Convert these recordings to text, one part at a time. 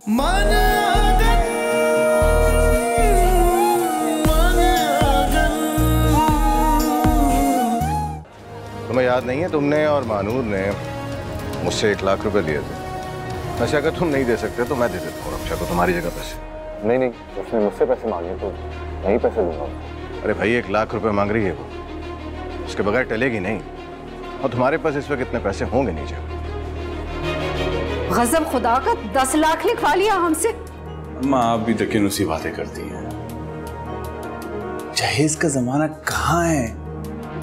तुम्हें याद नहीं है, तुमने और मानूर ने मुझसे 1 लाख रुपए लिए थे। अच्छा, अगर तुम नहीं दे सकते तो मैं दे देता हूँ रक्षा को तुम्हारी जगह पैसे। नहीं, उसने मुझसे पैसे मांगे तो मैं ही पैसे दूंगा। अरे भाई, 1 लाख रुपए मांग रही है वो, उसके बगैर टलेगी नहीं। और तुम्हारे पास इस वक्त इतने पैसे होंगे नहीं। गजब खुदा का, 10 लाख लिखवा लिया हमसे। अम्मा, आप भी यकीन उसी बातें करती हैं। जहेज का जमाना कहाँ है?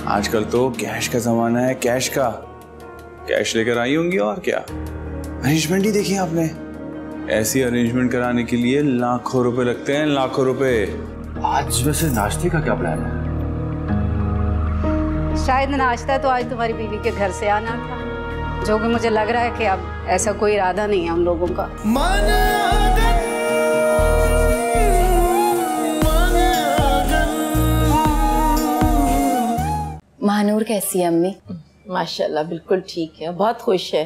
आजकल तो कैश का जमाना है, कैश का। कैश लेकर आई होंगी और क्या। अरेंजमेंट ही देखी आपने, ऐसी अरेंजमेंट कराने के लिए लाखों रुपए लगते हैं, लाखों रुपए। आज वैसे नाश्ते का क्या प्लान है? शायद नाश्ता तो आज तुम्हारी बीवी के घर से आना था, जो कि मुझे लग रहा है कि अब ऐसा कोई इरादा नहीं है हम लोगों का। महानूर कैसी है अम्मी? माशाल्लाह बिल्कुल ठीक है, बहुत खुश है।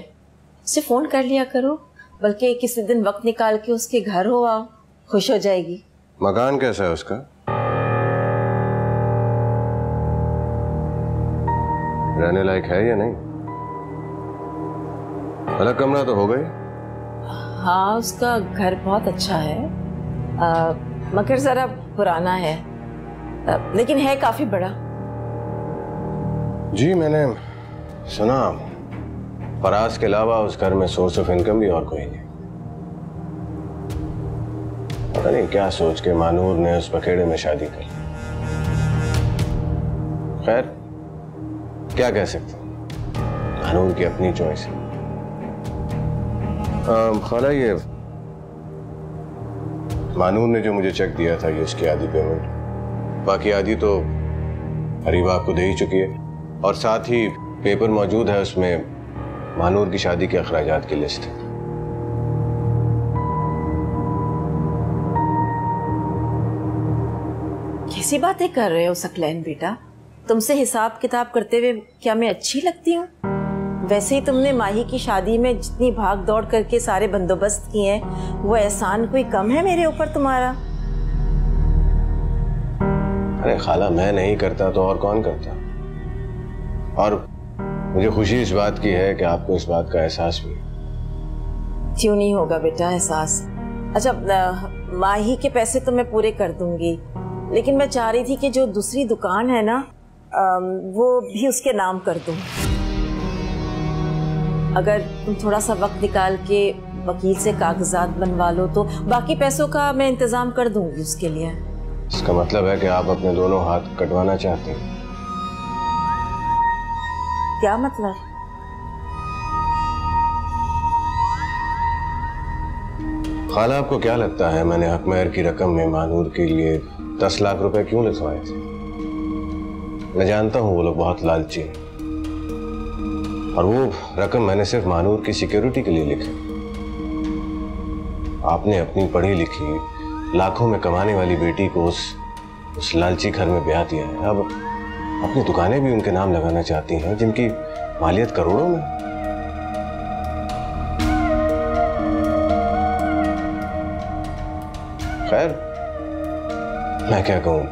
उसे फोन कर लिया करो, बल्कि किसी दिन वक्त निकाल के उसके घर हो आओ, खुश हो जाएगी। मकान कैसा है उसका? रहने लायक है या नहीं? अलग कमरा तो हो गई? हाँ, उसका घर बहुत अच्छा है, मगर जरा पुराना है, लेकिन है काफी बड़ा। जी, मैंने सुना फराज के अलावा उस घर में सोर्स ऑफ इनकम भी और कोई नहीं। पता नहीं क्या सोच के मानूर ने उस पखेड़े में शादी कर। खैर, क्या कह सकते हैं, मानूर की अपनी चॉइस है। खाला, ये मानूर ने जो मुझे चेक दिया था, ये उसकी आधी पेमेंट, बाकी आधी तो हरीबा आपको दे ही चुकी है। और साथ ही पेपर मौजूद है, उसमें मानूर की शादी के अखराजात की लिस्ट है। कैसी बातें कर रहे हो सकलैन बेटा? तुमसे हिसाब किताब करते हुए क्या मैं अच्छी लगती हूँ? वैसे ही तुमने माही की शादी में जितनी भाग दौड़ करके सारे बंदोबस्त किए हैं, वो एहसान कोई कम है मेरे ऊपर तुम्हारा? अरे खाला, मैं नहीं करता तो और कौन करता? और मुझे खुशी इस बात की है कि आपको इस बात का एहसास भी है। क्यों नहीं होगा बेटा एहसास? अच्छा, माही के पैसे तो मैं पूरे कर दूंगी, लेकिन मैं चाह रही थी कि जो दूसरी दुकान है ना, वो भी उसके नाम कर दूं। अगर तुम थोड़ा सा वक्त निकाल के वकील से कागजात बनवा लो तो बाकी पैसों का मैं इंतजाम कर दूंगी उसके लिए। इसका मतलब है कि आप अपने दोनों हाथ कटवाना चाहते हैं? क्या मतलब? खाला, आपको क्या लगता है मैंने हक महर की रकम में मानूर के लिए 10 लाख रुपए क्यों लिखवाए थे? मैं जानता हूं वो लोग बहुत लालची हैं, और वो रकम मैंने सिर्फ मानूर की सिक्योरिटी के लिए लिखी। आपने अपनी पढ़ी लिखी लाखों में कमाने वाली बेटी को उस लालची घर में ब्याह दिया है। अब अपनी दुकानें भी उनके नाम लगाना चाहती हैं, जिनकी मालियत करोड़ों में। खैर, मैं क्या कहूं,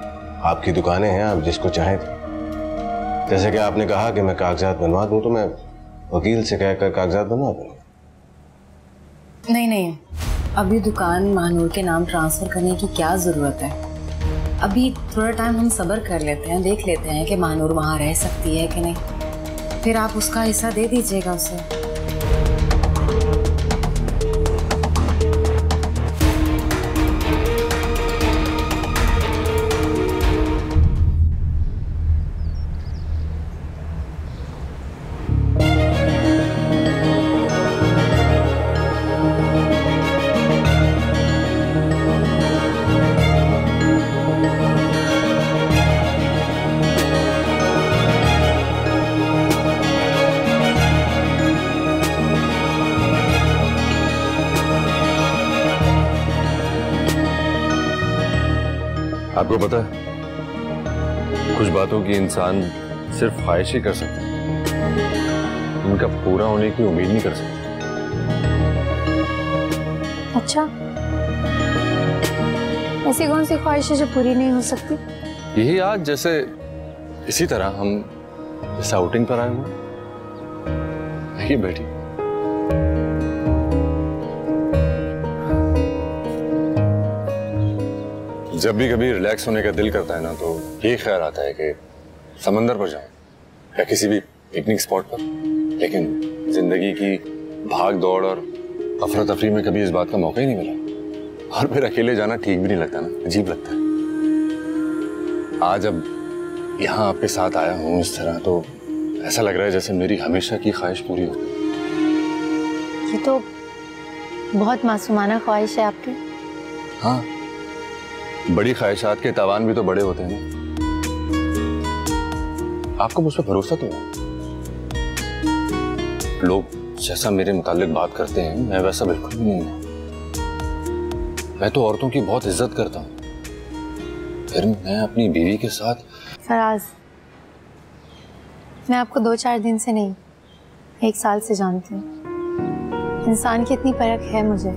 आपकी दुकानें हैं, आप जिसको चाहें। जैसे कि आपने कहा कि मैं कागजात बनवा दूं, तो मैं वकील से कहकर कागजात बनवा दूंगा। नहीं, अभी दुकान महानूर के नाम ट्रांसफर करने की क्या जरूरत है? अभी थोड़ा टाइम हम सब्र कर लेते हैं, देख लेते हैं कि महानूर वहाँ रह सकती है कि नहीं, फिर आप उसका हिस्सा दे दीजिएगा उसे। आपको पता है, कुछ बातों की इंसान सिर्फ ख्वाहिश ही कर सकता है, उनका पूरा होने की उम्मीद नहीं कर सकता। अच्छा, ऐसी कौन सी ख्वाहिश है जो पूरी नहीं हो सकती? यही आज जैसे इसी तरह हम इस आउटिंग पर आए हुए। देखिए बैठी। जब भी कभी रिलैक्स होने का दिल करता है ना, तो यही ख्याल आता है कि समंदर पर जाऊं या किसी भी पिकनिक स्पॉट पर। लेकिन जिंदगी की भाग दौड़ और अफरा तफरी में कभी इस बात का मौका ही नहीं मिला। और फिर अकेले जाना ठीक भी नहीं लगता ना, अजीब लगता है। आज अब यहाँ आपके साथ आया हूँ इस तरह, तो ऐसा लग रहा है जैसे मेरी हमेशा की ख्वाहिश पूरी हो गई। ये तो बहुत मासूमाना ख्वाहिश है आपकी। हाँ, बड़ी ख्वाहिशात के तावान भी तो बड़े होते हैं ना। आपको मुझ पर भरोसा तो है? लोग जैसा मेरे मुतालिक बात करते हैं, मैं वैसा बिल्कुल भी नहीं हूं। मैं तो औरतों की बहुत इज्जत करता हूँ। फिर मैं अपनी बीवी के साथ। फराज, मैं आपको 2-4 दिन से नहीं, 1 साल से जानती हूँ। इंसान की इतनी परख है मुझे।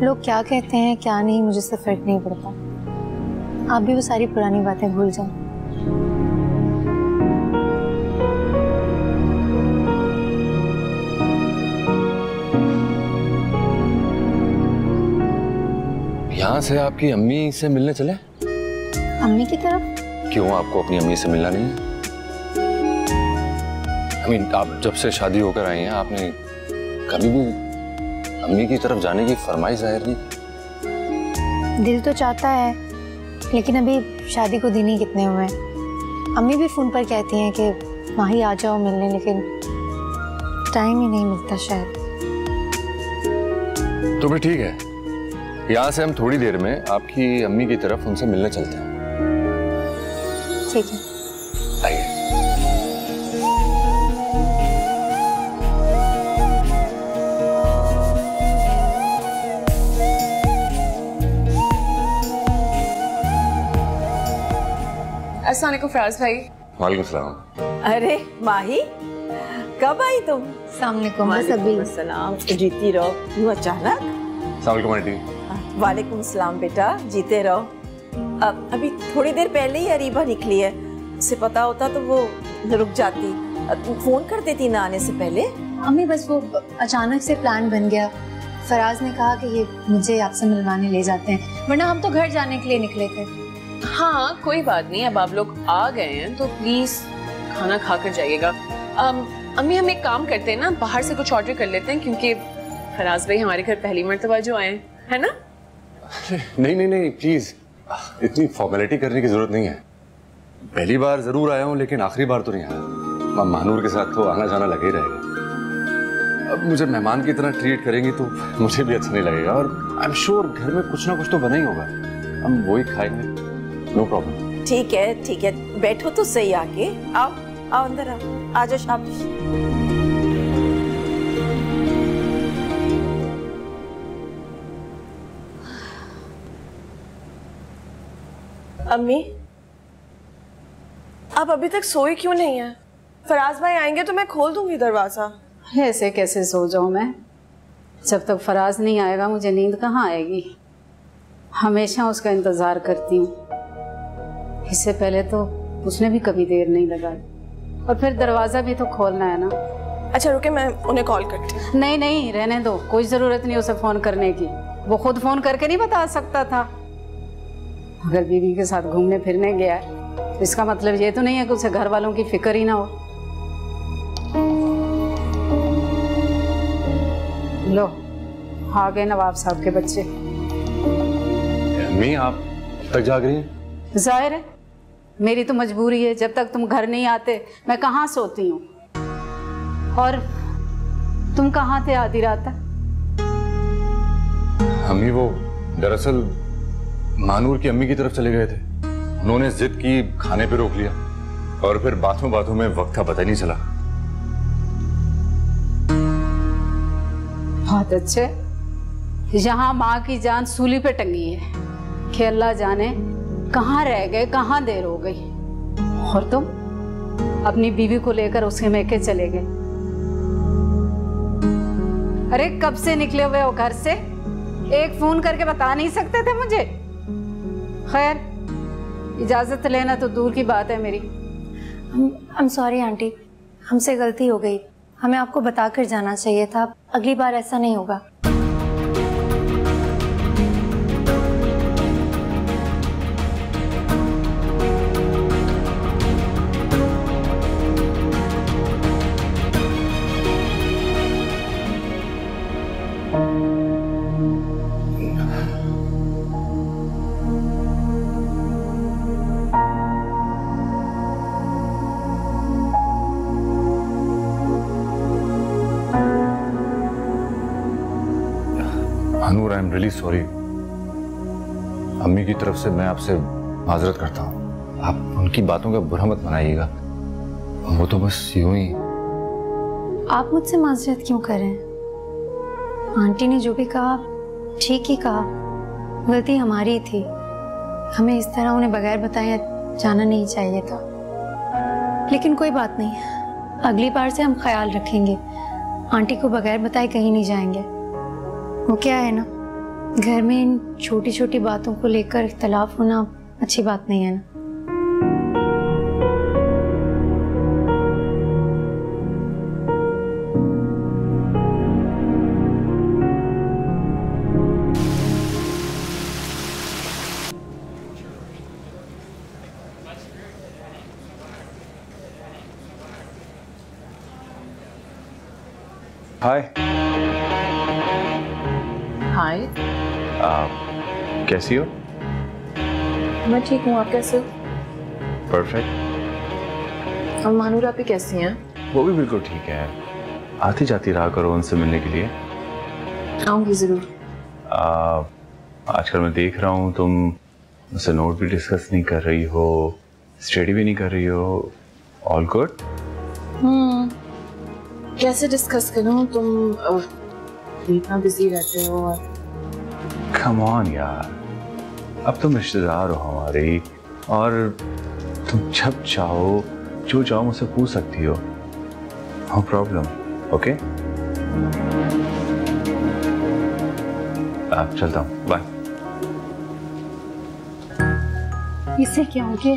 लोग क्या कहते हैं क्या नहीं, मुझे इससे फर्क नहीं पड़ता। आप भी वो सारी पुरानी बातें भूल जाओ। यहाँ से आपकी अम्मी से मिलने चले? अम्मी की तरफ? क्यों, आपको अपनी अम्मी से मिलना नहीं है? आप जब से शादी होकर आई हैं, आपने कभी भी अम्मी की तरफ जाने की फरमाइश जाहिर नहीं? दिल तो चाहता है, लेकिन अभी शादी को दिन ही कितने हुए हैं। अम्मी भी फोन पर कहती हैं कि माही आ जाओ मिलने, लेकिन टाइम ही नहीं मिलता शायद। तो फिर ठीक है, यहाँ से हम थोड़ी देर में आपकी अम्मी की तरफ उनसे मिलने चलते हैं। ठीक है, आइए। अस्सलाम वालेकुम फराज भाई। वालेकुम सलाम। अरे माही, कब आई तुम? अस्सलाम वालेकुम। सलाम, जीती रहो। यूं अचानक? अस्सलाम आंटी। वालेकुम सलाम बेटा, जीते रहो। अभी थोड़ी देर पहले ही अरीबा निकली है, उसे पता होता तो वो रुक जाती, फोन कर देती ना आने से पहले। अम्मी बस वो अचानक से प्लान बन गया। फराज ने कहा कि ये मुझे आपसे मिलवाने ले जाते हैं, वरना हम तो घर जाने के लिए निकले थे। हाँ कोई बात नहीं, अब आप लोग आ गए हैं तो प्लीज खाना खा कर जाइएगा। अम्मी हम एक काम करते हैं ना, बाहर से कुछ ऑर्डर कर लेते हैं, क्योंकि फराज भाई हमारे घर पहली मर्तबा जो आए हैं ना। नहीं नहीं नहीं, प्लीज इतनी फॉर्मेलिटी करने की जरूरत नहीं है। पहली बार जरूर आया हूँ, लेकिन आखिरी बार तो नहीं आया। महानूर के साथ तो आना जाना लगे ही रहेगा। अब मुझे मेहमान की तरह ट्रीट करेंगी तो मुझे भी अच्छा नहीं लगेगा, और आई एम श्योर घर में कुछ ना कुछ तो बना ही होगा, हम वही खाएंगे। No problem. ठीक है, बैठो तो सही आके। आओ आओ अंदर आओ, आ जाओ शाबाश। अम्मी, आप अभी तक सोई क्यों नहीं है? फराज भाई आएंगे तो मैं खोल दूंगी दरवाजा। ऐसे कैसे सो जाऊं मैं? जब तक फराज नहीं आएगा मुझे नींद कहाँ आएगी। हमेशा उसका इंतजार करती हूँ। इससे पहले तो उसने भी कभी देर नहीं लगाई, और फिर दरवाजा भी तो खोलना है ना। अच्छा रुके, मैं उन्हें कॉल करती हूँ। नहीं नहीं, रहने दो, कोई जरूरत नहीं उसे फोन करने की। वो खुद फोन करके नहीं बता सकता था। अगर बीवी के साथ घूमने फिरने गया है तो इसका मतलब ये तो नहीं है कि उसे घर वालों की फिक्र ही ना हो। लो आ गए नवाब साहब के बच्चे। अम्मी आप तक जाग रही हैं? जाहिर है, मेरी तो मजबूरी है। जब तक तुम घर नहीं आते मैं कहाँ सोती हूँ। और तुम कहाँ थे आधी रात? अम्मी वो दरअसल मानूर की अम्मी की तरफ चले गए थे। उन्होंने जिद की, खाने पे रोक लिया, और फिर बातों बातों में वक्त का पता नहीं चला। बहुत अच्छे। यहाँ माँ की जान सूली पे टंगी है कि अल्लाह जाने कहाँ रह गए, कहाँ देर हो गई। और तुम अपनी बीवी को लेकर उसके मैके चले गए। अरे कब से निकले हुए हो घर से? एक फोन करके बता नहीं सकते थे मुझे? खैर, इजाजत लेना तो दूर की बात है मेरी। I'm sorry आंटी, हमसे गलती हो गई। हमें आपको बताकर जाना चाहिए था। अगली बार ऐसा नहीं होगा। अनूर, आई एम रियली सॉरी। अम्मी की तरफ से मैं आपसे माजरत करता हूँ। आप उनकी बातों का बुरा मत मनाइएगा, वो तो बस यूं ही। आप मुझसे माजरत क्यों कर रहे हैं? आंटी ने जो भी कहा ठीक ही कहा। गलती हमारी थी, हमें इस तरह उन्हें बगैर बताए जाना नहीं चाहिए था। लेकिन कोई बात नहीं, अगली बार से हम ख्याल रखेंगे। आंटी को बगैर बताए कहीं नहीं जाएंगे। वो क्या है ना, घर में इन छोटी छोटी बातों को लेकर इख्तलाफ होना अच्छी बात नहीं है ना। हाय। हाय। कैसी हो? मैं ठीक हूँ, आप कैसे हो? परफेक्ट। और मानूर आप भी कैसी हैं? वो भी बिल्कुल ठीक है। आती जाती रहा करो उनसे मिलने के लिए। आऊंगी जरूर। आजकल मैं देख रहा हूँ तुम मुझसे नोट भी डिस्कस नहीं कर रही हो, स्टडी भी नहीं कर रही हो। All good? कैसे डिस्कस करूँ, तुम इतना बिजी रहते हो। और कम ऑन यार, अब तुम रिश्तेदार हो हमारी, और तुम जब चाहो जो चाहो मुझसे पूछ सकती हो। No problem. ओके, चलता हूँ, बाय। इससे क्या हो गया?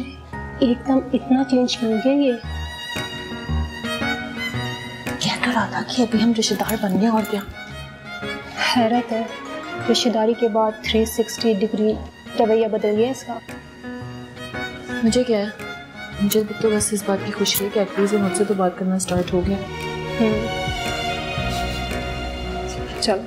एकदम इतना चेंज हो गया ये। कह तो रहा था कि अभी हम रिश्तेदार बन गए, और क्या। हैरत है, रिश्तेदारी के बाद 360 डिग्री रवैया बदल गया इसका। मुझे क्या है, मुझे तो बस इस बात की खुशी है कि एटलीस्ट मुझसे तो बात करना स्टार्ट हो गया। चलो।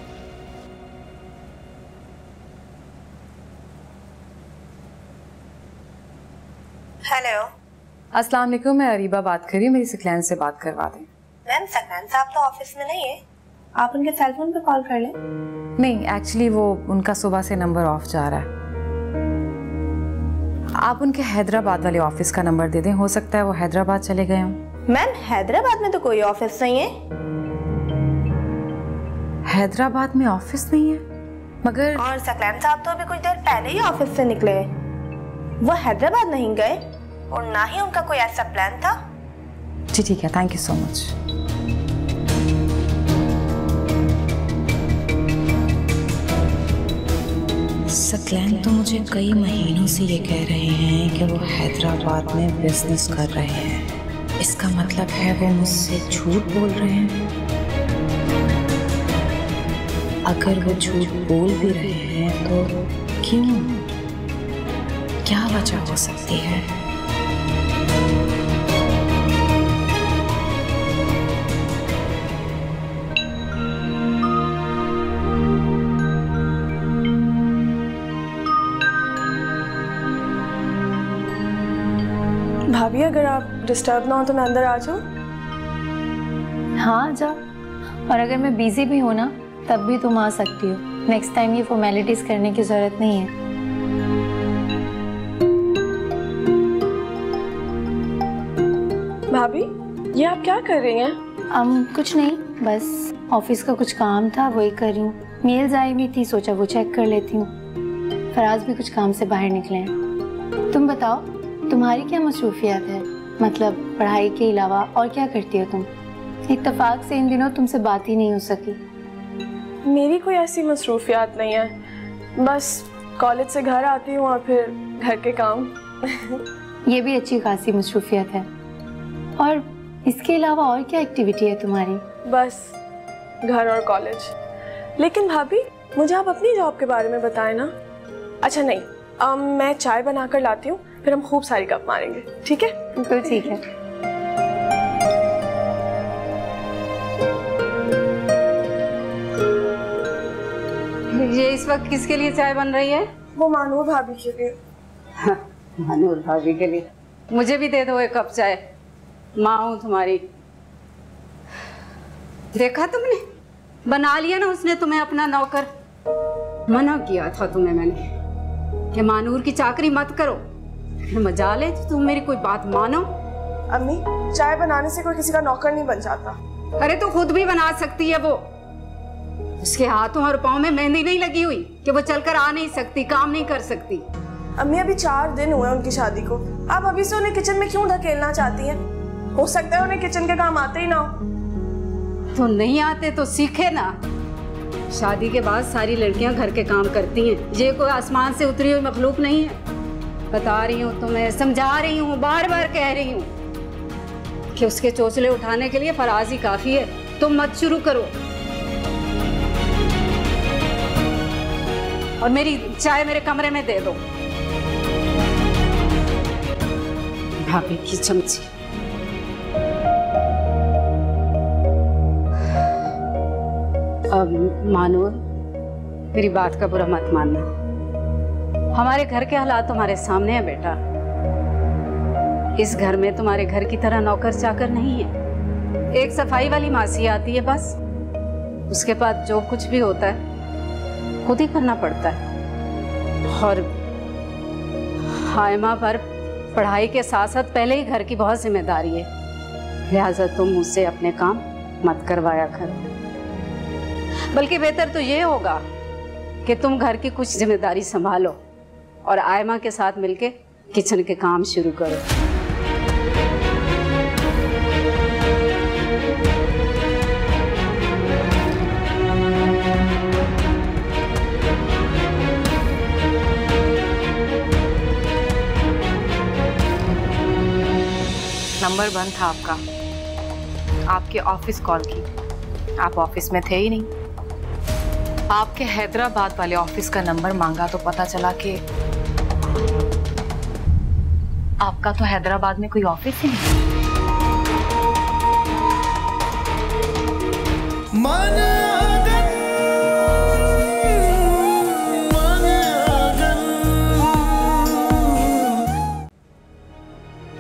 हेलो। अस्सलाम वालेकुम, मैं अरीबा बात कर रही हूँ। मेरी सकलैन से बात करवा दें। मैम, सकलैन साहब तो ऑफिस में नहीं है, आप उनके सेल फोन पे कॉल कर लें। नहीं, एक्चुअली वो उनका सुबह से नंबर ऑफ जा रहा है। आप उनके हैदराबाद वाले ऑफिस का नंबर दे दें, हो सकता है वो हैदराबाद चले गए हों। मैम, हैदराबाद में तो कोई ऑफिस नहीं है। हैदराबाद में ऑफिस नहीं है? मगर और सकलैन साहब तो अभी कुछ देर पहले ही ऑफिस से निकले, वो हैदराबाद नहीं गए और ना ही उनका कोई ऐसा प्लान था। जी ठीक है, thank you so much. Saqlain तो मुझे कई महीनों से ये कह रहे हैं कि वो हैदराबाद में बिजनेस कर रहे हैं। इसका मतलब है वो मुझसे झूठ बोल रहे हैं। अगर वो झूठ बोल भी रहे हैं तो क्यों? क्या वजह हो सकती है? भाभी, अगर आप डिस्टर्ब ना हो तो मैं अंदर आ जाऊं? हाँ जा, और अगर मैं बिजी भी हूँ ना तब भी तुम आ सकती हो। नेक्स्ट टाइम ये फॉर्मेलिटीज करने की जरूरत नहीं है। भाभी, ये आप क्या कर रही हैं? कुछ नहीं, बस ऑफिस का कुछ काम था वही कर रही हूँ। मेल्स आई हुई थी, सोचा वो चेक कर लेती हूँ। फराज भी कुछ काम से बाहर निकले हैं। तुम बताओ, तुम्हारी क्या मसरूफियात है? मतलब पढ़ाई के अलावा और क्या करती हो तुम? इत्तेफाक से इन दिनों तुमसे बात ही नहीं हो सकी। मेरी कोई ऐसी मसरूफियात नहीं है, बस कॉलेज से घर आती हूँ और फिर घर के काम। ये भी अच्छी खासी मसरूफियत है। और इसके अलावा और क्या एक्टिविटी है तुम्हारी? बस घर और कॉलेज। लेकिन भाभी, मुझे आप अपनी जॉब के बारे में बताएं ना। अच्छा नहीं, मैं चाय बनाकर लाती हूँ, फिर हम खूब सारी गप मारेंगे, ठीक है? बिल्कुल ठीक है। ये इस वक्त किसके लिए चाय बन रही है? वो मानूर भाभी के लिए। हाँ, मानूर भाभी के लिए। मुझे भी दे दो एक कप चाय, माँ हूँ तुम्हारी। देखा तुमने, बना लिया ना उसने तुम्हें अपना नौकर। मना किया था तुम्हें मैंने कि मानूर की चाकरी मत करो, फिर मजा ले तो तुम मेरी कोई बात मानो। अम्मी, चाय बनाने से कोई किसी का नौकर नहीं बन जाता। अरे तो खुद भी बना सकती है वो। उसके हाथों और पाँव में मेहंदी नहीं लगी हुई कि वो चलकर आ नहीं सकती, काम नहीं कर सकती। अम्मी, अभी 4 दिन हुए उनकी शादी को, आप अभी से उन्हें किचन में क्यों धकेलना चाहती हैं? हो सकता है उन्हें किचन के काम आते ही ना हो। तो नहीं आते तो सीखे ना। शादी के बाद सारी लड़कियां घर के काम करती हैं, ये कोई आसमान से उतरी हुई मखलूक नहीं है। बता रही हूँ तुम्हें, समझा रही हूँ, बार बार कह रही हूँ कि उसके चोचले उठाने के लिए फराज ही काफी है। तुम मत शुरू करो। और मेरी चाय मेरे कमरे में दे दो। भाभी की चमची। अब मानूर, मेरी बात का बुरा मत मानना। हमारे घर के हालात तुम्हारे सामने है बेटा। इस घर में तुम्हारे घर की तरह नौकर चाकर नहीं है। एक सफाई वाली मासी आती है बस, उसके बाद जो कुछ भी होता है खुद ही करना पड़ता है। और हाइमा पर पढ़ाई के साथ साथ पहले ही घर की बहुत जिम्मेदारी है, लिहाजा तुम मुझसे अपने काम मत करवाया करो। बल्कि बेहतर तो ये होगा कि तुम घर की कुछ जिम्मेदारी संभालो और आयमा के साथ मिलके किचन के काम शुरू करो। नंबर बंद था आपका, आपके ऑफिस कॉल की। आप ऑफिस में थे ही नहीं। आपके हैदराबाद वाले ऑफिस का नंबर मांगा तो पता चला कि आपका तो हैदराबाद में कोई ऑफिस ही नहीं।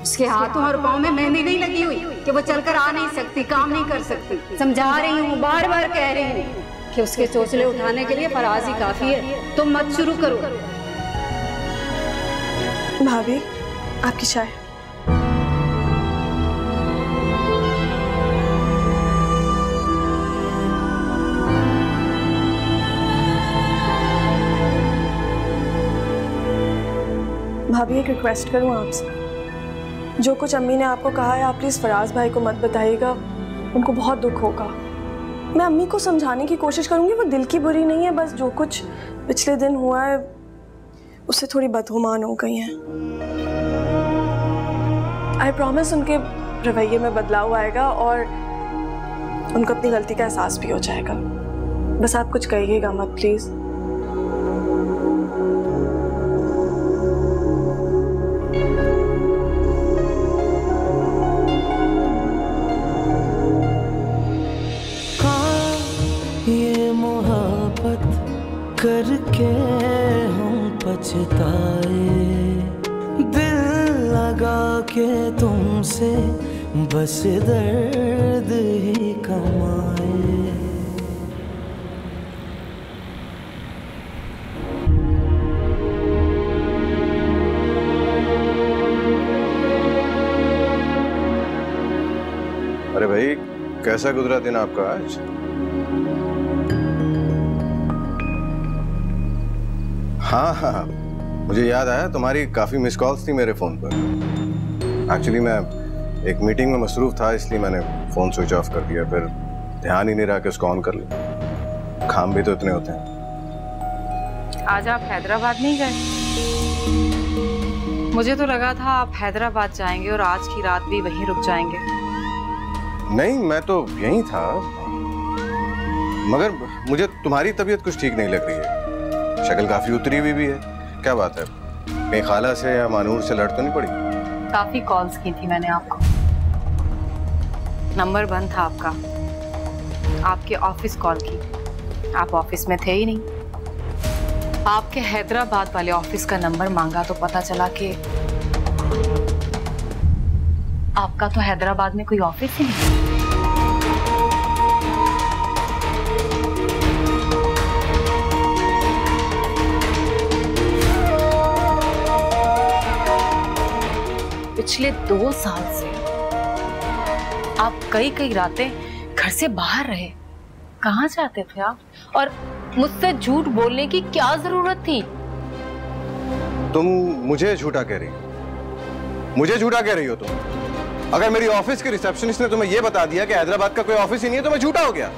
उसके हाथों और पाँव में मेहंदी नहीं लगी हुई कि वो चलकर आ नहीं सकती, काम नहीं कर सकती। समझा रही हूँ, बार बार कह रही हूँ कि उसके चोचले उठाने के लिए फराज ही काफी है। तुम मत शुरू करो। भाभी, आपकी चाय। भाभी, एक रिक्वेस्ट करूँ आपसे। जो कुछ अम्मी ने आपको कहा है, आप प्लीज़ फराज भाई को मत बताइएगा, उनको बहुत दुख होगा। मैं अम्मी को समझाने की कोशिश करूँगी, वो दिल की बुरी नहीं है, बस जो कुछ पिछले दिन हुआ है उससे थोड़ी बदगुमान हो गई हैं। आई प्रॉमिस उनके रवैये में बदलाव आएगा और उनको अपनी गलती का एहसास भी हो जाएगा। बस आप कुछ कहिएगा मत प्लीज़। करके हम पछताए, दिल लगा के तुमसे बस दर्द ही कमाए। अरे भाई, कैसा गुजरा दिन आपका आज? हाँ, मुझे याद आया, तुम्हारी काफी मिस कॉल्स थी मेरे फोन पर। एक्चुअली मैं एक मीटिंग में मसरूफ था, इसलिए मैंने फोन स्विच ऑफ कर दिया, फिर ध्यान ही नहीं रहा कि उसको ऑन कर लूं। काम भी तो इतने होते हैं। आज आप हैदराबाद नहीं गए? मुझे तो लगा था आप हैदराबाद जाएंगे और आज की रात भी वहीं रुक जाएंगे। नहीं, मैं तो यहीं था, मगर मुझे तुम्हारी तबीयत कुछ ठीक नहीं लग रही है। शक्ल काफी उतरी हुई भी है, क्या बात है? कहीं खाला से या मानूर से लड़ तो नहीं पड़ी? काफी कॉल्स की थी मैंने आपको, नंबर बंद था आपका। आपके ऑफिस कॉल की, आप ऑफिस में थे ही नहीं। आपके हैदराबाद वाले ऑफिस का नंबर मांगा तो पता चला कि आपका तो हैदराबाद में कोई ऑफिस ही नहीं। पिछले 2 साल से आप कई रातें घर से बाहर रहे। कहाँ जाते थे आप? और मुझसे झूठ बोलने की क्या जरूरत थी? तुम मुझे झूठा कह रही हो? मुझे झूठा कह रही हो तुम? अगर मेरी ऑफिस के रिसेप्शनिस्ट ने तुम्हें यह बता दिया कि हैदराबाद का कोई ऑफिस ही नहीं है तो मैं झूठा हो गया?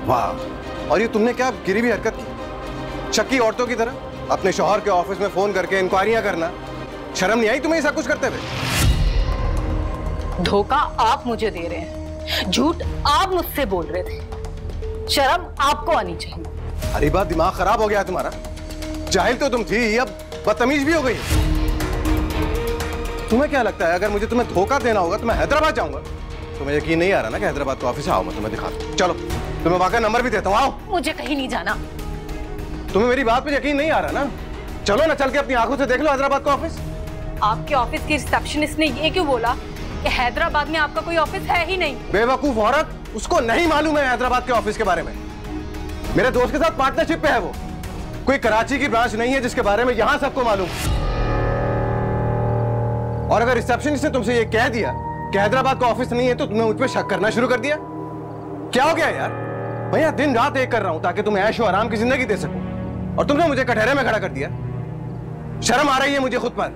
वाह! और ये तुमने क्या गिरी हुई हरकत की, शक्की औरतों की तरह अपने शौहर के ऑफिस में फोन करके इंक्वायरियां करना। शर्म नहीं आई तुम्हें सब कुछ करते हुए? धोखा आप मुझे दे रहे हैं, झूठ आप मुझसे बोल रहे थे, शर्म आपको आनी चाहिए। अरे बात, दिमाग खराब हो गया तुम्हारा? जाहिल तो तुम थी, अब बदतमीज भी हो गई। तुम्हें क्या लगता है अगर मुझे तुम्हें धोखा देना होगा तो मैं हैदराबाद जाऊंगा? तुम्हें यकीन नहीं आ रहा ना कि हैदराबाद का ऑफिस? आओ मैं तुम्हें दिखाता हूं। चलो, तुम्हें वहां का नंबर भी देता हूं, आओ। मुझे कहीं नहीं जाना। तुम्हें मेरी बात पे यकीन नहीं आ रहा ना? चलो ना, चल के अपनी आंखों से देख लो हैदराबाद का ऑफिस। आपके ऑफिस की रिसेप्शनिस्ट ने ये क्यों बोला कि हैदराबाद में आपका कोई ऑफिस है ही नहीं? बेवकूफ औरत, उसको नहीं मालूम है हैदराबाद के ऑफिस के बारे में। मेरे दोस्त के साथ पार्टनरशिप पे है वो, कोई कराची की ब्रांच नहीं है जिसके बारे में यहां सबको मालूम। और अगर रिसेप्शनिस्ट ने तुमसे ये कह दिया कि हैदराबाद का ऑफिस नहीं है तो तुमने मुझ पे शक करना शुरू कर दिया। क्या हो गया यार? मैं यहाँ दिन रात एक कर रहा हूं ताकि तुम्हें ऐशो आराम की जिंदगी दे सकूं, और तुमने मुझे कटहरे में खड़ा कर दिया। शर्म आ रही है मुझे खुद पर,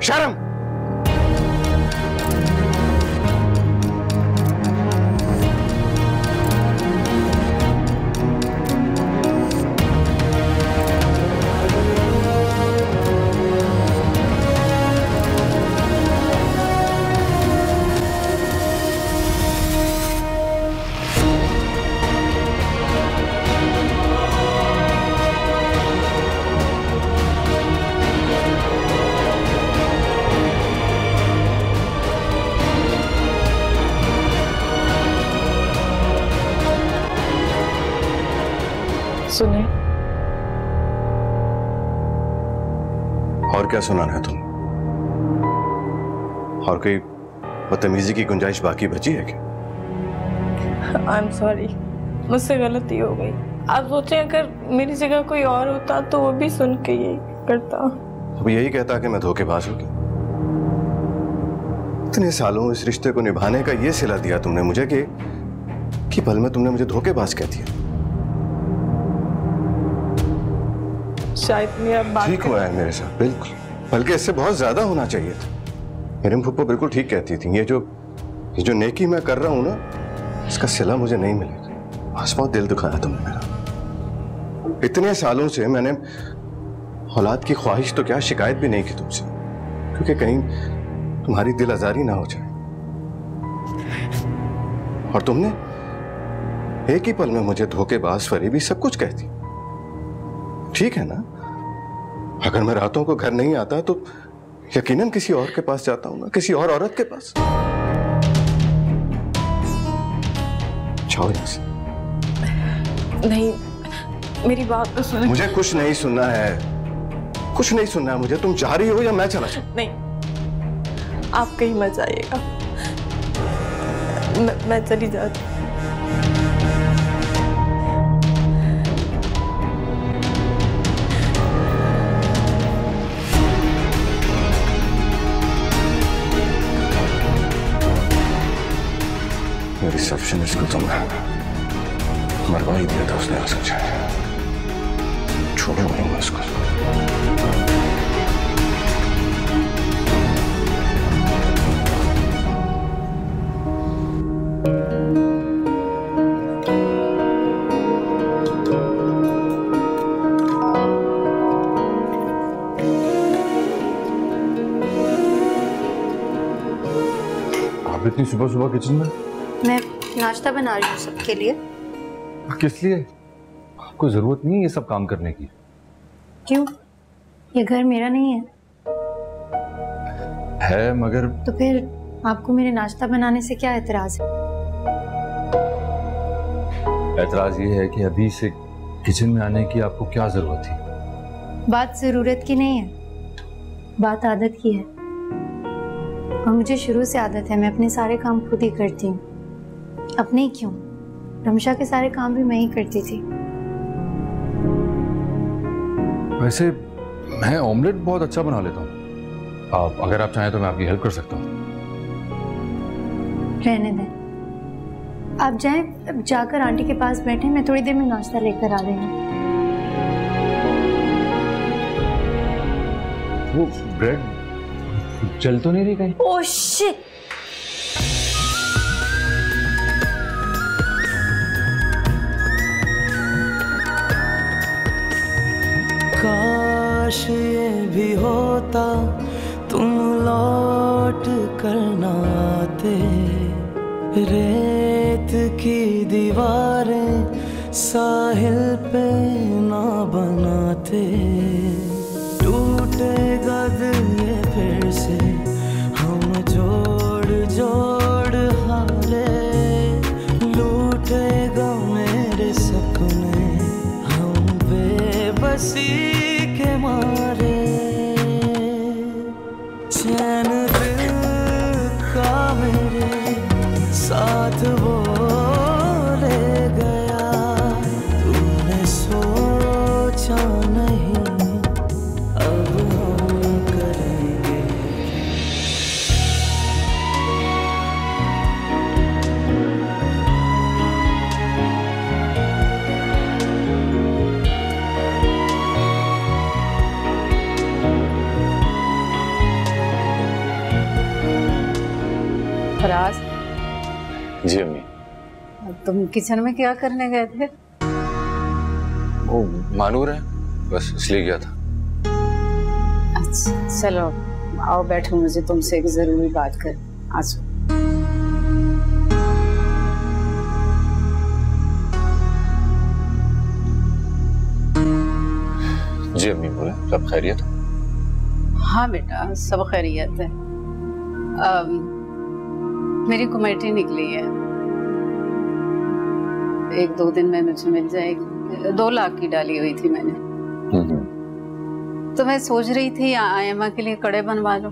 शर्म। सुने। और क्या सुनाना है तुम? और कोई बदतमीजी की गुंजाइश बाकी बची है क्या? आई एम सॉरी, मुझसे गलती हो गई। आप सोचें अगर मेरी जगह कोई और होता तो वो भी सुन के यही करता। अब यही कहता कि मैं धोखेबाज हूं। इतने सालों इस रिश्ते को निभाने का ये सिला दिया तुमने मुझे कि पल में तुमने मुझे धोखेबाज कह दिया। शायद मेरा बात ठीक हुआ है मेरे साथ, बिल्कुल, बल्कि इससे बहुत ज्यादा होना चाहिए था। मेरी फुप्पो बिल्कुल ठीक कहती थी, ये जो नेकी मैं कर रहा हूं ना, इसका सिला मुझे नहीं मिलेगा। बस बहुत दिल दुखाया तुमने मेरा। इतने सालों से मैंने औलाद की ख्वाहिश तो क्या, शिकायत भी नहीं की तुमसे, क्योंकि कहीं तुम्हारी दिल आजारी ना हो जाए। और तुमने एक ही पल में मुझे धोखेबाज, फरेबी सब कुछ कहती। ठीक है ना, अगर मैं रातों को घर नहीं आता तो यकीनन किसी और के पास जाता हूं ना, किसी और औरत के पास। जाओ यहां से। नहीं, मेरी बात तो सुनो। मुझे कुछ नहीं सुनना है, कुछ नहीं सुनना है मुझे। तुम जा रही हो या मैं चला जाऊं? नहीं, आप कहीं मत जाइएगा, मैं चली जाती। रिसेप्शनिस्ट को तो मरवा ही दिया था उसने, आ समझा। छोड़ो नहीं मैं उसको। इतनी सुबह सुबह किचन में? मैं नाश्ता बना रही हूँ सबके लिए। किस लिए? आपको जरूरत नहीं है ये सब काम करने की। क्यों? ये घर मेरा नहीं है? है मगर। तो फिर आपको मेरे नाश्ता बनाने से क्या एतराज है? एतराज ये है कि अभी से किचन में आने की आपको क्या जरूरत थी? बात जरूरत की नहीं है, बात आदत की है। और मुझे शुरू से आदत है, मैं अपने सारे काम खुद ही करती हूँ। अपने ही क्यों, रमशा के सारे काम भी मैं ही करती थी। वैसे मैं ऑमलेट बहुत अच्छा बना लेता हूँ। अगर आप चाहें तो मैं आपकी हेल्प कर सकता हूँ। रहने दें, आप जाएं, जाकर आंटी के पास बैठे, मैं थोड़ी देर में नाश्ता लेकर आ रही हूँ। वो ब्रेड जल तो नहीं रही कहीं? Oh shit! काश ये भी होता तुम लौट कर ना आते, रेत की दीवारें साहिल पे ना बनाते, टूटेगा दिल ये फिर से हम जोड़ जोड़ हारे, लूटेगा मेरे सपने हम बेबसी के मारे, चैन दिल का मेरे साथ वो ले गया, तूने सोचा नहीं अब हम करेंगे। फराज, जी अम्मी। तुम किचन में क्या करने गए थे? वो मानूर है, बस इसलिए गया था। अच्छा चलो आओ बैठो, मुझे तुमसे एक जरूरी बात कर। आज जी अम्मी बोले, सब खैरियत? हाँ बेटा सब खैरियत है। मेरी कमेटी निकली है, 1-2 दिन में मुझे मिल जाएगी। 2 लाख की डाली हुई थी मैंने। तो मैं सोच रही थी आयमा के लिए कड़े बनवा लो,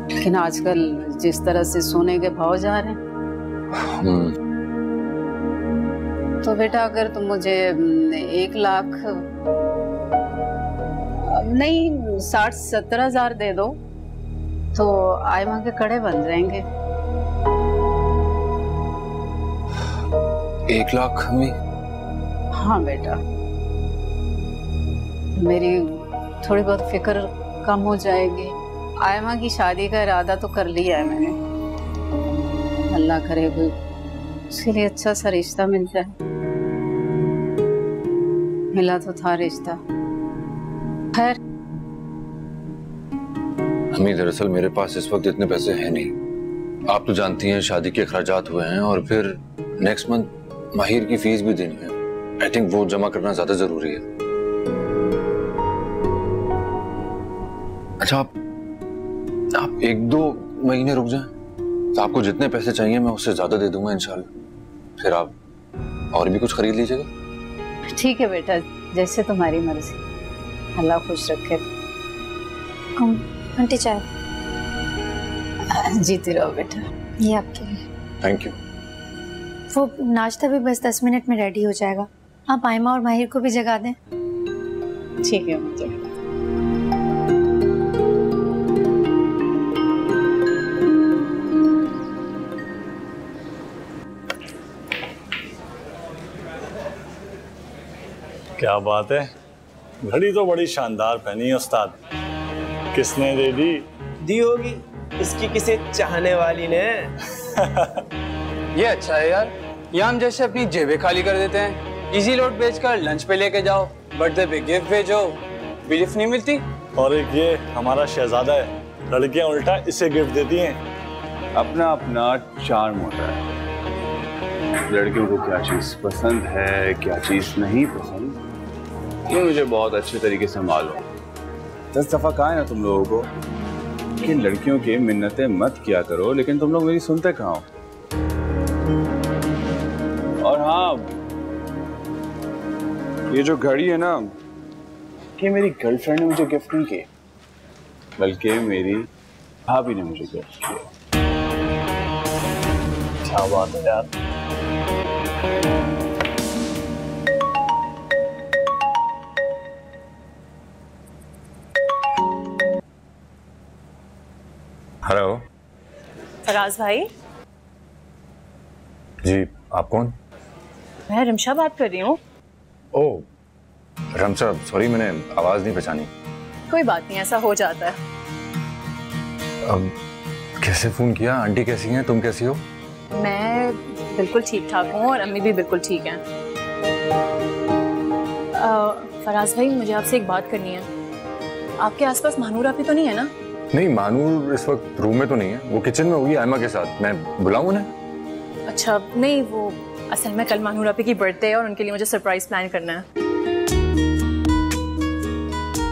लेकिन आजकल जिस तरह से सोने के भाव जा रहे हैं, तो बेटा अगर तुम मुझे 1 लाख नहीं 60-70 हजार दे दो तो आयमा के कड़े बन जाएंगे। 1 लाख अम्मी? हाँ बेटा, मेरी थोड़ी बहुत फिक्र कम हो जाएगी। आयमा की शादी का इरादा तो कर लिया है मैंने, अल्लाह करे कोई उसके लिए अच्छा सा रिश्ता मिल जाए। मिला तो था रिश्ता। खैर अम्मी दरअसल मेरे पास इस वक्त इतने पैसे हैं नहीं, आप तो जानती हैं शादी के अखराजात हुए हैं और फिर नेक्स्ट मंथ माहिर की फीस भी देनी है। आई थिंक वो जमा करना ज्यादा जरूरी है। अच्छा आप 1-2 महीने रुक जाएं, तो आपको जितने पैसे चाहिए मैं उससे ज्यादा दे दूंगा इंशाल्लाह। फिर आप और भी कुछ खरीद लीजिएगा। ठीक है बेटा, जैसे तुम्हारी मर्जी, अल्लाह खुश रखे। आंटी चाय। जीती रहो बेटा। ये आपके लिए। Thank you. वो नाश्ता भी बस 10 मिनट में रेडी हो जाएगा, आप आयमा और माहिर को भी जगा दें। ठीक है मुझे। क्या बात है, घड़ी तो बड़ी शानदार पहनी है उस्ताद। किसने दे दी? दी होगी इसकी किसी चाहने वाली ने। ये अच्छा है यार, ये हम जैसे अपनी जेबें खाली कर देते हैं। इजी लोड बेचकर लंच पे लेके जाओ, बर्थडे पे गिफ्ट भेजो, गिफ्ट नहीं मिलती। और एक ये हमारा शहजादा है, लड़कियां उल्टा इसे गिफ्ट देती हैं। अपना अपना चार्म होता है। लड़कियों को क्या चीज पसंद है, क्या चीज नहीं पसंद, ये मुझे बहुत अच्छे तरीके से मालूम। 10 दफा कहा है ना तुम लोगों को कि लड़कियों की मिन्नतें मत किया करो, लेकिन तुम लोग मेरी सुनते कहाँ हो। और हाँ, ये जो घड़ी है ना, कि मेरी गर्लफ्रेंड ने मुझे गिफ्ट नहीं की, बल्कि मेरी भाभी ने मुझे गिफ्ट किया। क्या बात है यार। हेलो। फराज भाई। जी, आप कौन? मैं रमशा बात कर रही हूँ। ओह रमशा, सॉरी मैंने आवाज नहीं पहचानी। कोई बात नहीं, ऐसा हो जाता है। अब कैसे फोन किया? आंटी कैसी हैं, तुम कैसी हो? मैं बिल्कुल ठीक ठाक हूँ और अम्मी भी बिल्कुल ठीक हैं। फराज भाई, मुझे आपसे एक बात करनी है। आपके आसपास महानूर आपी तो नहीं है ना? नहीं, महानूर इस वक्त रूम में तो नहीं है, वो किचन में होगी आयमा के साथ। मैं बुलाऊं उन्हें? अच्छा नहीं, वो असल में कल महानूर आपी की बर्थडे है और उनके लिए मुझे सरप्राइज प्लान करना है।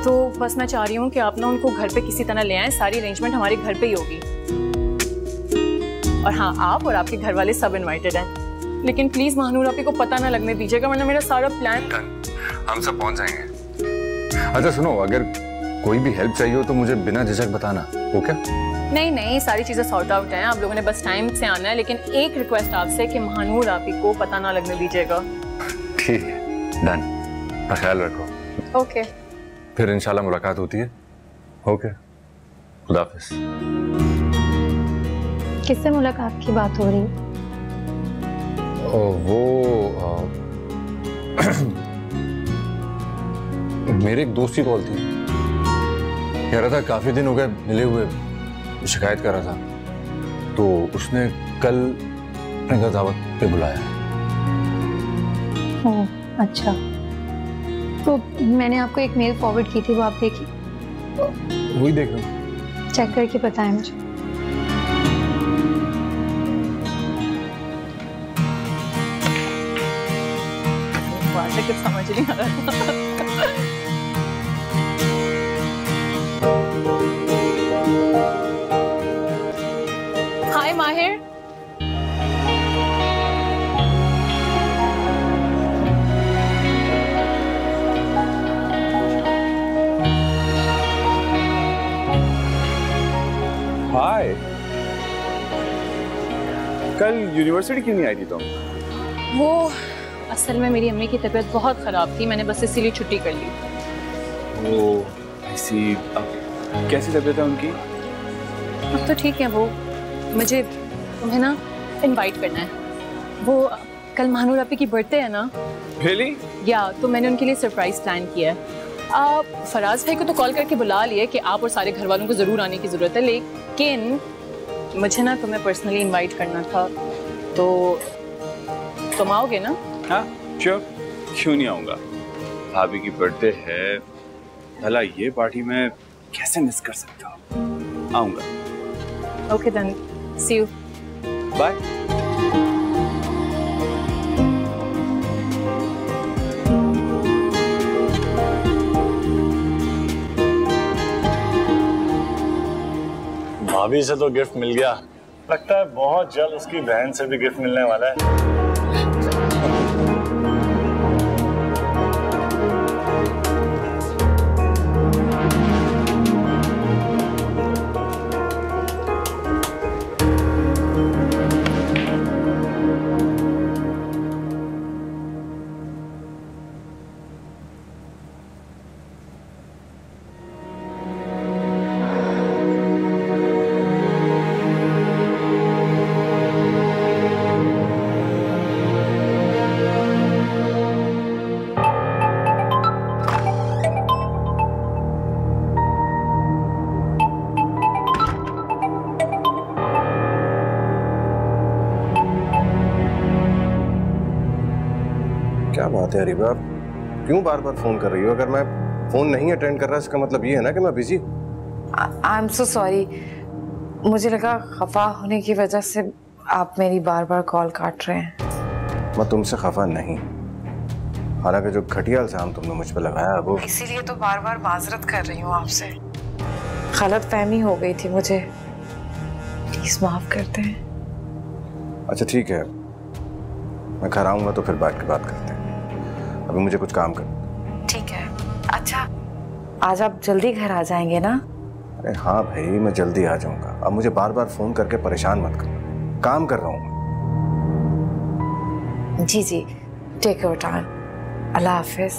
तो बस मैं चाह रही हूँ कि आप ना उनको घर पे किसी तरह ले आएं। सारी अरेंजमेंट हमारे घर पे ही होगी। और हाँ, आप और आपके घर वाले सब इनवाइटेड हैं, लेकिन प्लीज महानूर आपी को पता ना लगने दीजिएगा, वरना मेरा सारा प्लान। हम सब पहुंच जाएंगे। अच्छा सुनो, अगर कोई भी हेल्प चाहिए हो तो मुझे बिना झिझक बताना, ओके? नहीं नहीं, सारी चीजें सॉर्ट आउट हैं। आप लोगों ने बस टाइम से आना है, लेकिन एक रिक्वेस्ट आपसे कि महानूर आपी को पता ना लगने दीजिएगा। ठीक है, डन। ख्याल रखो। ओके, फिर इंशाल्लाह मुलाकात होती है। ओके, खुदा हाफिज। किससे मुलाकात की बात हो रही है? मेरे एक दोस्त की कॉल थी, कह रहा था काफी दिन हो गए मिले हुए, शिकायत कर रहा था, तो उसने कल अपने घर दावत पे बुलाया है। अच्छा, तो मैंने आपको एक मेल फॉरवर्ड की थी, वो आप देखी? वही देख रहा हूँ। चेक करके बताएं मुझे। कुछ समझ नहीं आ रहा। हाय माहिर। हाय, कल यूनिवर्सिटी क्यों नहीं आई थी तुम? वो असल में मेरी अम्मी की तबीयत बहुत ख़राब थी, मैंने बस इसीलिए छुट्टी कर ली। वो ऐसी, अब कैसी तबीयत है उनकी? अब तो ठीक है। वो मुझे तुम्हें ना इनवाइट करना है। वो कल महानूर आपी की बर्थडे है ना? Really? या तो मैंने उनके लिए सरप्राइज प्लान किया है। आप फराज भाई को तो कॉल करके बुला लिए कि आप और सारे घर वालों को ज़रूर आने की ज़रूरत है, लेकिन मुझे ना तुम्हें पर्सनली इनवाइट करना था, तो तुम आओगे ना? हाँ श्योर, क्यों नहीं आऊँगा। भाभी की बर्थडे है, भला ये पार्टी में कैसे मिस कर सकता हूँ। आऊँगा। Okay then, see you. Bye. भाभी से तो गिफ्ट मिल गया, लगता है बहुत जल्द उसकी बहन से भी गिफ्ट मिलने वाला है। क्या बात है अरीबा, क्यों बार बार फोन कर रही हो? अगर मैं फोन नहीं अटेंड कर रहा इसका मतलब ये है ना कि मैं बिजी हूँ। I am so sorry. मुझे लगा खफा होने की वजह से आप मेरी बार बार कॉल काट रहे हैं। मैं तुमसे खफा नहीं, हालांकि जो घटिया इल्जाम तुमने मुझ पर लगाया वो इसीलिए तो बार बार माजरत कर रही हूँ आपसे। गलत फहमी हो गई थी मुझे, प्लीज माफ करते हैं। अच्छा ठीक है, मैं घर आऊंगा तो फिर बैठ के बात करते हैं, अभी मुझे कुछ काम कर। ठीक है। अच्छा आज आप जल्दी घर आ जाएंगे ना? अरे हाँ भाई, मैं जल्दी आ जाऊंगा। अब मुझे बार बार फोन करके परेशान मत करो, काम कर रहा हूँ। जी जी, टेक योर टाइम। अल्लाह हाफिज।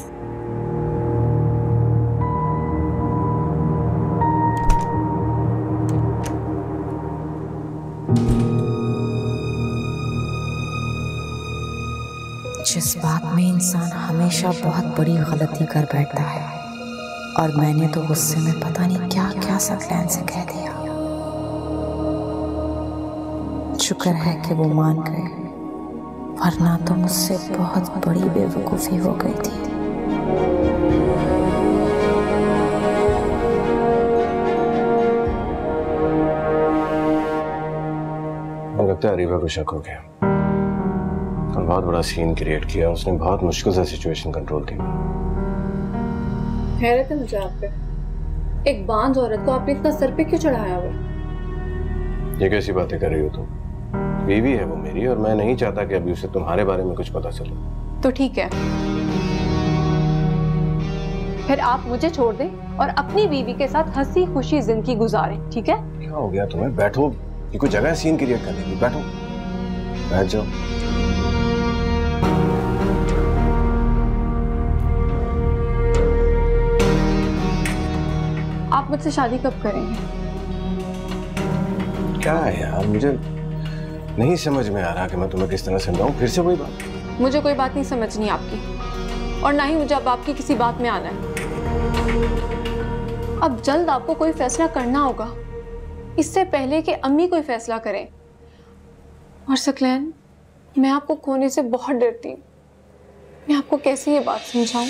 जिस बात में इंसान हमेशा बहुत बड़ी गलती कर बैठता है, और मैंने तो गुस्से में पता नहीं क्या क्या सकलैन से कह दिया। शुक्र है कि वो मान गए, वरना तो मुझसे बहुत बड़ी बेवकूफ़ी हो गई थी। लगता है अरीबा को शक हो गया और बहुत बड़ा सीन क्रिएट किया। उसने बहुत मुश्किल से सिचुएशन कंट्रोल की। हैरत है मुझे आप पे, एक बांझ औरत को आपने इतना सर पे क्यों चढ़ाया हुआ? ये कैसी बातें कर रही हो तुम? बीवी है वो मेरी, और मैं नहीं चाहता कि अभी उसे तुम्हारे बारे में कुछ पता चले। तो ठीक है, फिर आप मुझे छोड़ दें और अपनी बीवी के साथ हंसी खुशी जिंदगी गुजारें, ठीक है? क्या हो गया तुम्हें? बैठो, ये कोई जगह है सीन क्रिएट करने की? बैठो, बैठ जाओ। आप मुझसे शादी कब करेंगे? क्या है यार, मुझे नहीं समझ में आ रहा कि मैं तुम्हें किस तरह समझाऊं। फिर से वही बात? मुझे कोई बात नहीं समझनी आपकी, और ना ही मुझे अब आपकी किसी बात में आना है। अब जल्द आपको कोई फैसला करना होगा, इससे पहले कि अम्मी कोई फैसला करें। और सकलैन, मैं आपको खोने से बहुत डरती हूँ। मैं आपको कैसे ये बात समझाऊं?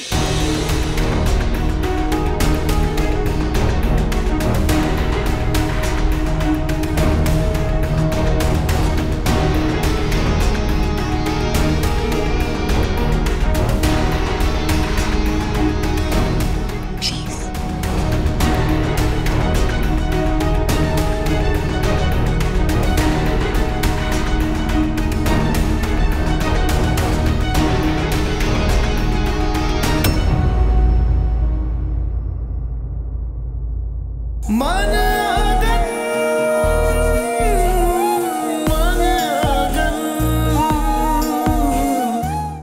मन